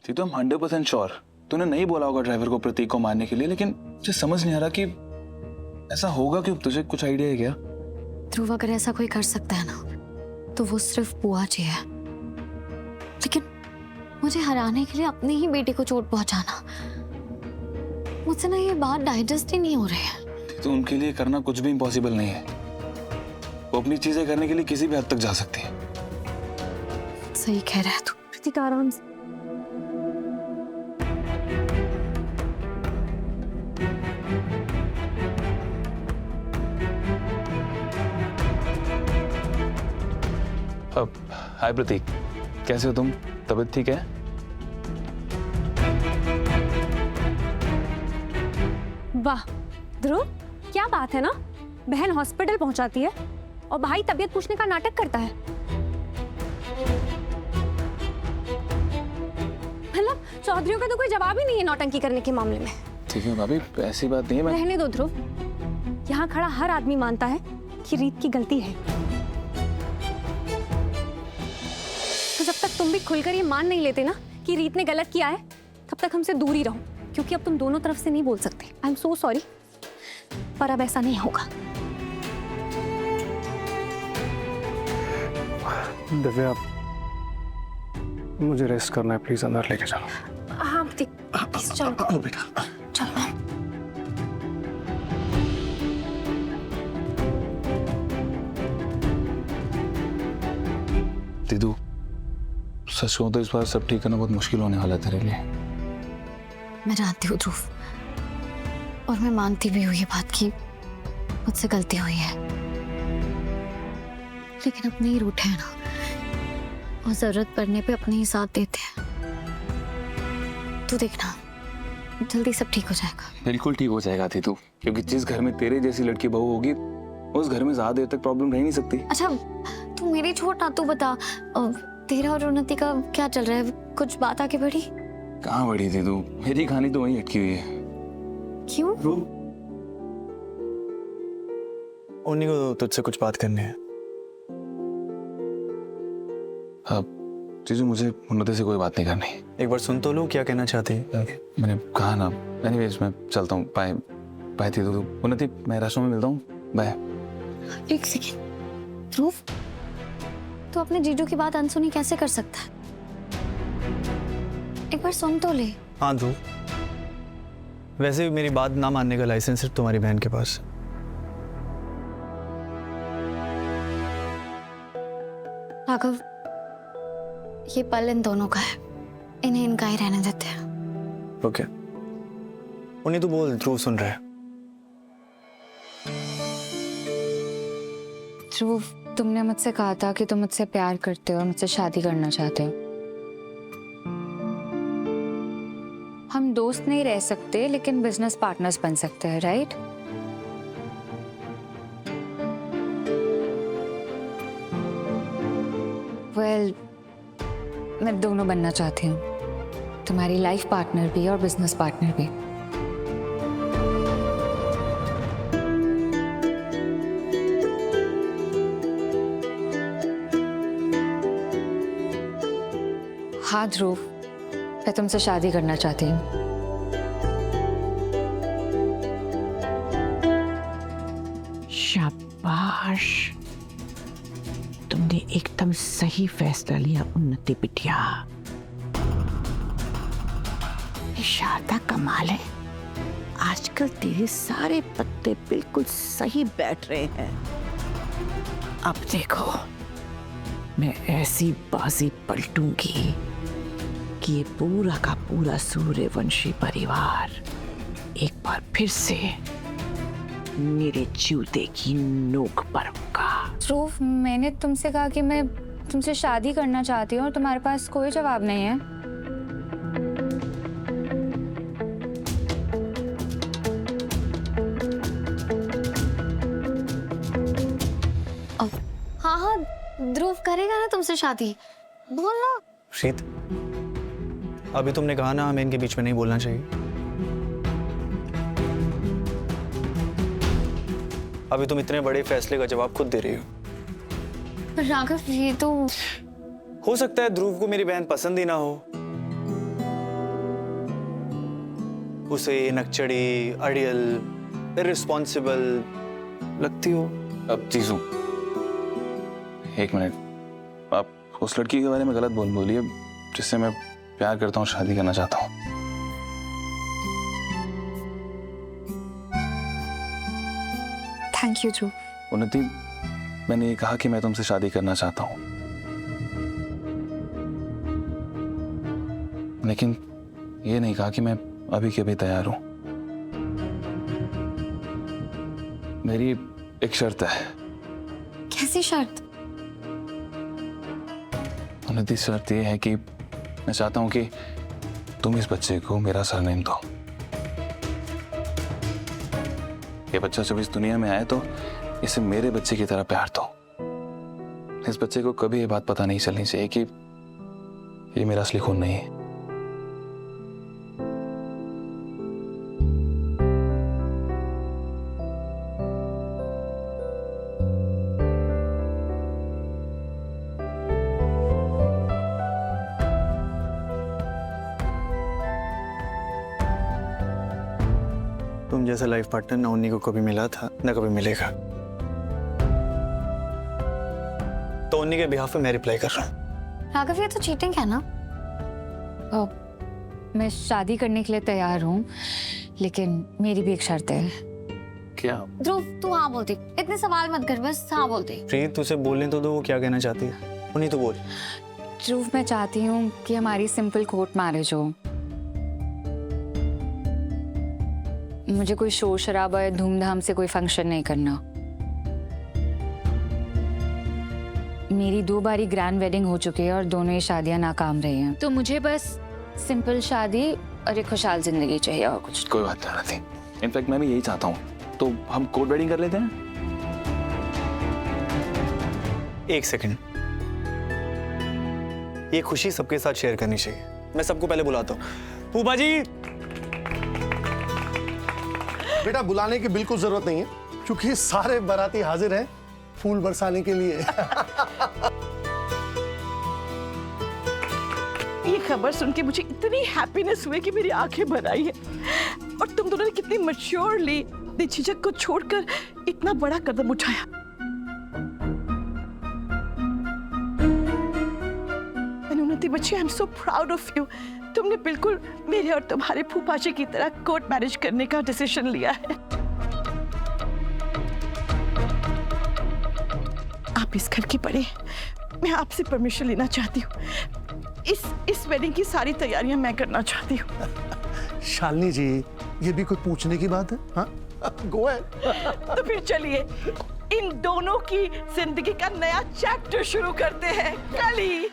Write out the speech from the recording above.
थी तो 100% श्योर तूने नहीं बोला होगा ड्राइवर को प्रतीक को मारने के लिए, लेकिन मुझे समझ नहीं आ रहा कि ऐसा होगा क्यों। तुझे कुछ आइडिया है क्या? ध्रुव अगर ऐसा कोई कर सकता है ना तो वो सिर्फ बुआ जी है, लेकिन मुझे हराने के लिए अपनी ही बेटी को चोट पहुंचाना, मुझसे ना ये बात डाइजेस्ट ही नहीं हो रही है। तो उनके लिए करना कुछ भी इम्पॉसिबल नहीं है। वो अपनी चीजें करने के लिए किसी भी हद तक जा सकती है। सही कह रहा है तू। प्रतीक आराम से। हाय प्रतीक, कैसे हो तुम? तबीयत ठीक है? वाह ध्रुव, क्या बात है ना, बहन हॉस्पिटल पहुंचाती है और भाई तबीयत पूछने का नाटक करता है। मतलब चौधरियों का तो कोई जवाब ही नहीं है नौटंकी करने के मामले में। ठीक है भाभी, ऐसी बात नहीं है। मैं रहने दो ध्रुव, यहाँ खड़ा हर आदमी मानता है कि रीत की गलती है, तो जब तक तुम भी खुलकर ये मान नहीं लेते ना कि रीत ने गलत किया है, तब तक हमसे दूर ही रहो, क्योंकि अब तुम दोनों तरफ से नहीं बोल सकते। आई एम सो सॉरी, पर अब ऐसा नहीं होगा। दिव्या, मुझे रेस्ट करना है, प्लीज अंदर लेके चलो। हाँ प्लीज चलो बेटा। चलो। दीदू, सच कहूं तो इस बार सब ठीक करना बहुत मुश्किल होने वाला है तेरे लिए। मैं जानती हूँ ध्रुव, और मैं मानती भी हूँ ये बात कि मुझसे गलती हुई है, लेकिन अपने ही रूठे हैं ना, और जरूरत पड़ने पे अपने ही साथ देते हैं। तू देखना, जल्दी सब ठीक हो जाएगा। बिल्कुल ठीक हो जाएगा दीदू, क्योंकि जिस घर में तेरे जैसी लड़की बहू होगी उस घर में ज्यादा देर तक प्रॉब्लम रह नहीं सकती। अच्छा तू मेरी छोड़ ना, तू बता तेरा और उन्नति का क्या चल रहा है? कुछ बात आगे बढ़ी? कहाँ बढ़ी दीदू, मेरी कहानी तो वहीं अटकी हुई है। क्यों? उन्हीं को तुझसे कुछ बात करनी है। हाँ जीजू, मुझे उन्नति से कोई बात नहीं करनी। एक बार सुन तो लो क्या कहना चाहती है। मैंने कहा ना। एनीवेज मैं चलता हूँ। बाय बाय दीदू। उन्नति, मैं रास्ते में मिलता हूँ। बाय। एक सेकेंड ध्रुव, तू अपने जीजू की बात अनसुनी कैसे कर सकता है? एक बार सुन तो ले। हाँ ध्रुव, वैसे भी मेरी बात ना मानने का लाइसेंस सिर्फ तुम्हारी बहन के पास है। राघव, ये पल इन दोनों का है, इन्हें इनका ही रहने देते हैं। ओके, उन्हीं तो बोल, ध्रुव सुन रहा है। ध्रुव, तुमने मुझसे कहा था कि तुम मुझसे प्यार करते हो और मुझसे शादी करना चाहते हो। हम दोस्त नहीं रह सकते, लेकिन बिजनेस पार्टनर्स बन सकते हैं, राइट? वेल, मैं दोनों बनना चाहती हूँ, तुम्हारी लाइफ पार्टनर भी और बिजनेस पार्टनर भी। हाँ ध्रुव, मैं तुमसे शादी करना चाहती हूँ। शाबाश, तुमने एकदम सही फैसला लिया उन्नति बिटिया। ये शारदा कमाल है, आजकल तेरे सारे पत्ते बिल्कुल सही बैठ रहे हैं। अब देखो, मैं ऐसी बाजी पलटूंगी कि ये पूरा का पूरा सूर्यवंशी परिवार एक बार फिर से मेरे जूते की नोक पर होगा। ध्रुव, मैंने तुमसे कहा कि मैं तुमसे शादी करना चाहती हूँ और तुम्हारे पास कोई जवाब नहीं है। हाँ हाँ ध्रुव करेगा ना तुमसे शादी, बोल ना। शीत, अभी तुमने कहा ना हमें इनके बीच में नहीं बोलना चाहिए। अभी तुम इतने बड़े फैसले का जवाब खुद दे रही हो। राघव, ये तो हो सकता है ध्रुव को मेरी बहन पसंद ही ना हो, उसे नकचड़ी, अड़ियल, इररिस्पॉन्सिबल लगती हो। अब जीजू, एक मिनट, आप उस लड़की के बारे में गलत बोलिए जिससे मैं प्यार करता हूँ, शादी करना चाहता हूँ। थैंक यू ध्रुव। उन्नति, मैंने ये कहा कि मैं तुमसे शादी करना चाहता हूँ, लेकिन ये नहीं कहा कि मैं अभी के अभी तैयार हूं। मेरी एक शर्त है। कैसी शर्त? उन्नति, शर्त ये है कि मैं चाहता हूं कि तुम इस बच्चे को मेरा सरनेम दो। ये बच्चा जब इस दुनिया में आए तो इसे मेरे बच्चे की तरह प्यार दो। इस बच्चे को कभी ये बात पता नहीं चलनी चाहिए कि ये मेरा असली खून नहीं है। तुम जैसा लाइफ पार्टनर ना उन्हीं को कभी मिला था, ना कभी मिलेगा। तो उन्हीं के बिहाफ पे मैं रिप्लाई कर रहा हूँ। राघव, ये तो चीटिंग है ना? मैं शादी करने के लिए तैयार हूँ, लेकिन मेरी भी एक शर्त है। क्या? ध्रुव, तू हाँ बोलती, इतने सवाल मत कर, बस हाँ बोलती। प्रीत, तुझे बोलने तो दो, वो क्या कहना चाहती है। उन्हीं तो बोल। ध्रुव, मैं चाहती हूँ कि हमारी सिंपल कोर्ट मैरिज हो। मुझे कोई शोर शराबा या धूमधाम से कोई फंक्शन नहीं करना। मेरी 2 बारी ग्रैंड वेडिंग हो चुकी है और दोनों ही शादियां नाकाम रही हैं। तो मुझे बस सिंपल शादी और एक खुशहाल जिंदगी चाहिए, और कुछ। कोई बात नहीं। इनफैक्ट मैं भी यही चाहता हूँ, तो हम कोर्ट वेडिंग कर लेते हैं। एक सेकंड, ये खुशी सबके साथ शेयर करनी चाहिए। मैं सबको पहले बुलाता हूँ। फूफा जी। बेटा, बुलाने की बिल्कुल जरूरत नहीं है, क्योंकि सारे बाराती हाजिर हैं फूल बरसाने के लिए। ये खबर सुन के मुझे इतनी हैप्पीनेस हुई कि मेरी आंखें भर आई है। और तुम दोनों ने कितनी मैच्योरली झिझक को छोड़कर इतना बड़ा कदम उठाया। उन्नति बच्ची, I am so proud of you. तुमने बिल्कुल मेरे और तुम्हारे फूफा जी की तरह कोर्ट मैरिज करने का डिसीजन लिया है। आप इस घर की बड़े, मैं आपसे परमिशन लेना चाहती हूँ। इस वेडिंग की सारी तैयारियां मैं करना चाहती हूँ। शालिनी जी, ये भी कोई पूछने की बात है? हाँ, गो अहेड। तो फिर चलिए इन दोनों की जिंदगी का नया चैप्टर शुरू करते हैं कल ही।